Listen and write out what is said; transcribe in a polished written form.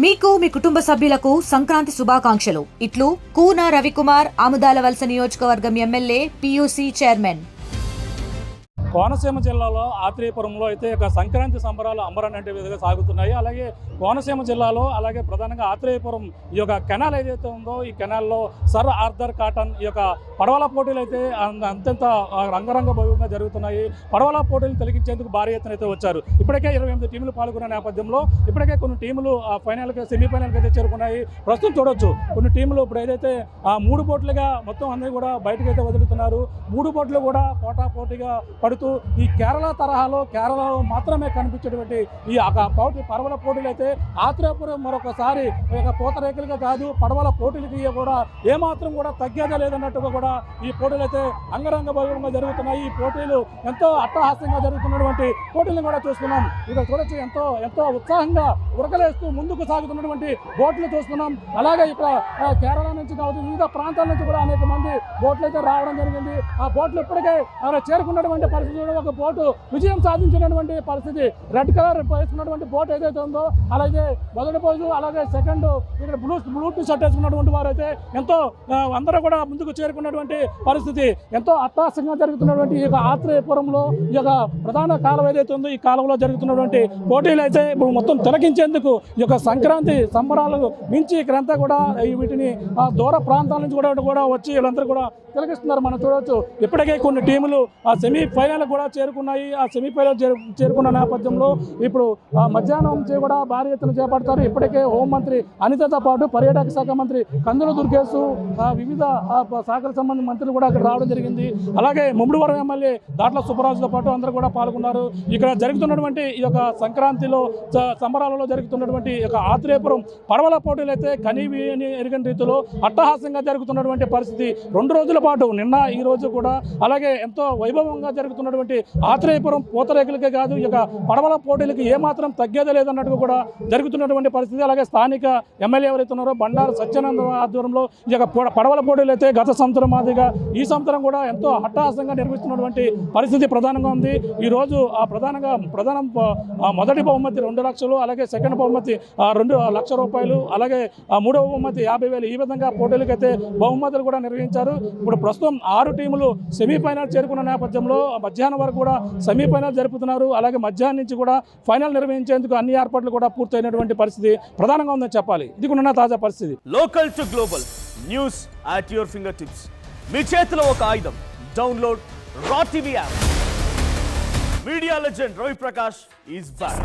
మీకు మీ కుటుంబ సభ్యులకు సంక్రాంతి శుభాకాంక్షలు. ఇట్లు కూన రవికుమార్, ఆముదాల వలస నియోజకవర్గం ఎమ్మెల్యే, పియూసీ చైర్మన్. కోనసీమ జిల్లాలో ఆత్రేయపురంలో అయితే ఒక సంక్రాంతి సంబరాలు అంబరనంటే విధంగా సాగుతున్నాయి. అలాగే కోనసీమ జిల్లాలో అలాగే ప్రధానంగా ఆత్రేయపురం ఈ యొక్క కెనాల్ ఏదైతే ఉందో ఈ కెనాల్లో సర్ ఆర్థర్ కాటన్ ఈ యొక్క పడవల పోటీలు అయితే అత్యంత రంగరంగ వైభవంగా జరుగుతున్నాయి. పడవల పోటీలు తొలగించేందుకు భారీ ఎత్తున అయితే వచ్చారు. ఇప్పటికే 28 టీములు పాల్గొన్న నేపథ్యంలో ఇప్పటికే కొన్ని టీములు ఫైనల్కి సెమీఫైనల్కి అయితే చేరుకున్నాయి. ప్రస్తుతం చూడొచ్చు కొన్ని టీములు ఇప్పుడు ఏదైతే 3 బోట్లుగా మొత్తం అన్నీ కూడా బయటకు అయితే వదులుతున్నారు. 3 బోట్లు కూడా పోటాపోటీగా పడుతూ ఈ కేరళ తరహాలో కేరళలో మాత్రమే కనిపించేటువంటి ఈ పడవల పోటీలు అయితే ఆత్రేయపురం మరొకసారి పూతరేకులుగా కాదు పడవల పోటీలకి కూడా ఏమాత్రం కూడా తగ్గేదే లేదన్నట్టుగా కూడా ఈ పోటీలు అయితే అంగరంగ వైభవంగా జరుగుతున్నాయి. ఈ పోటీలు ఎంతో అట్టహాస్యంగా జరుగుతున్నటువంటి పోటీలను కూడా చూస్తున్నాం. ఇక్కడ చూడొచ్చు ఎంతో ఉత్సాహంగా ఉరకలేస్తూ ముందుకు సాగుతున్నటువంటి బోట్లు చూస్తున్నాం. అలాగే ఇక్కడ కేరళ నుంచి కావచ్చు వివిధ ప్రాంతాల నుంచి కూడా అనేక మంది బోట్లు అయితే రావడం జరిగింది. ఆ బోట్లు ఇప్పటికే చేరుకున్నటువంటి పరిస్థితి, ఒక బోటు విజయం సాధించినటువంటి పరిస్థితి. రెడ్ కలర్ వేసుకున్నటువంటి బోట్ ఏదైతే ఉందో అలాగే మొదటి పోజు అలాగే సెకండ్ ఇక్కడ బ్లూ షర్ట్ వేసుకున్నటువంటి వారు అయితే ఎంతో అందరూ కూడా ముందుకు చేరుకున్నటువంటి పరిస్థితి. ఎంతో అట్టహాసంగా జరుగుతున్నటువంటి ఈ యొక్క ఆత్రేయపురంలో ఈ యొక్క ప్రధాన కాలువ ఏదైతే ఉందో ఈ కాలువలో జరుగుతున్నటువంటి పోటీలు అయితే ఇప్పుడు మొత్తం తిలకించేందుకు ఈ యొక్క సంక్రాంతి సంబరాలకు మించి ఇక్కడంతా కూడా వీటిని దూర ప్రాంతాల నుంచి కూడా వచ్చి వీళ్ళందరూ కూడా తిలకిస్తున్నారు. మనం చూడవచ్చు ఇప్పటికే కొన్ని టీములు సెమీఫైనల్ కూడా చేరుకున్నాయి. ఆ సెమీఫైనల్ చేరుకున్న నేపథ్యంలో ఇప్పుడు మధ్యాహ్నం నుంచి కూడా భారీ ఎత్తున చేపడతారు. ఇప్పటికే హోంమంత్రి అనితతో పాటు పర్యాటక శాఖ మంత్రి కందుల దుర్గేశ్ వివిధ శాఖల సంబంధించిన మంత్రులు కూడా అక్కడ రావడం జరిగింది. అలాగే ముమ్మడివరం ఎమ్మెల్యే దాట్ల సుబ్బరాజుతో పాటు అందరూ కూడా పాల్గొన్నారు. ఇక్కడ జరుగుతున్నటువంటి ఈ యొక్క సంక్రాంతిలో సంబరాలలో జరుగుతున్నటువంటి ఈ యొక్క ఆత్రేయపురం పడవల పోటీలు అయితే కనీవిని ఎరుగని రీతిలో అట్టహాసంగా జరుగుతున్నటువంటి పరిస్థితి. 2 రోజుల పాటు నిన్న ఈ రోజు కూడా అలాగే ఎంతో వైభవంగా జరుగుతున్నటువంటి ఆత్రేయపురం పూతరేకులకే కాదు ఈ యొక్క పడవల పోటీలకి ఏమాత్రం తగ్గేదే లేదన్నట్టుగా కూడా జరుగుతున్నటువంటి పరిస్థితి. అలాగే స్థానిక ఎమ్మెల్యే ఎవరైతే ఉన్నారో బండారు సత్యానంద ఆధ్వర్యంలో ఈ యొక్క పడవల పోటీలు అయితే గత సంవత్సరం మాదిరిగా ఈ సంవత్సరం కూడా ఎంతో అట్టహాసంగా నిర్వహిస్తున్నటువంటి పరిస్థితి ప్రధానంగా ఉంది. ఈరోజు ప్రధానం మొదటి బహుమతి 2 లక్షలు, అలాగే సెకండ్ బహుమతి 2 లక్షల రూపాయలు, అలాగే మూడవ బహుమతి 50,000. ఈ విధంగా పోటీలకైతే బహుమతులు కూడా నిర్వహించారు. ఇప్పుడు ప్రస్తుతం 6 టీములు సెమీఫైనల్ చేరుకున్న నేపథ్యంలో మధ్యాహ్నం వరకు కూడా సెమీఫైనల్ జరుపుతున్నారు. అలాగే మధ్యాహ్నం నుంచి కూడా ఫైనల్ నిర్వహించేందుకు అన్ని ఏర్పాట్లు కూడా పూర్తయినటువంటి పరిస్థితి ప్రధానంగా ఉందని చెప్పాలి. ఇది కూడా తాజా పరిస్థితి. Local to global news at your finger tips. మీ చేతిలో ఒక ఆయుధం. Download Raw TV app. Media legend Ravi Prakash is back.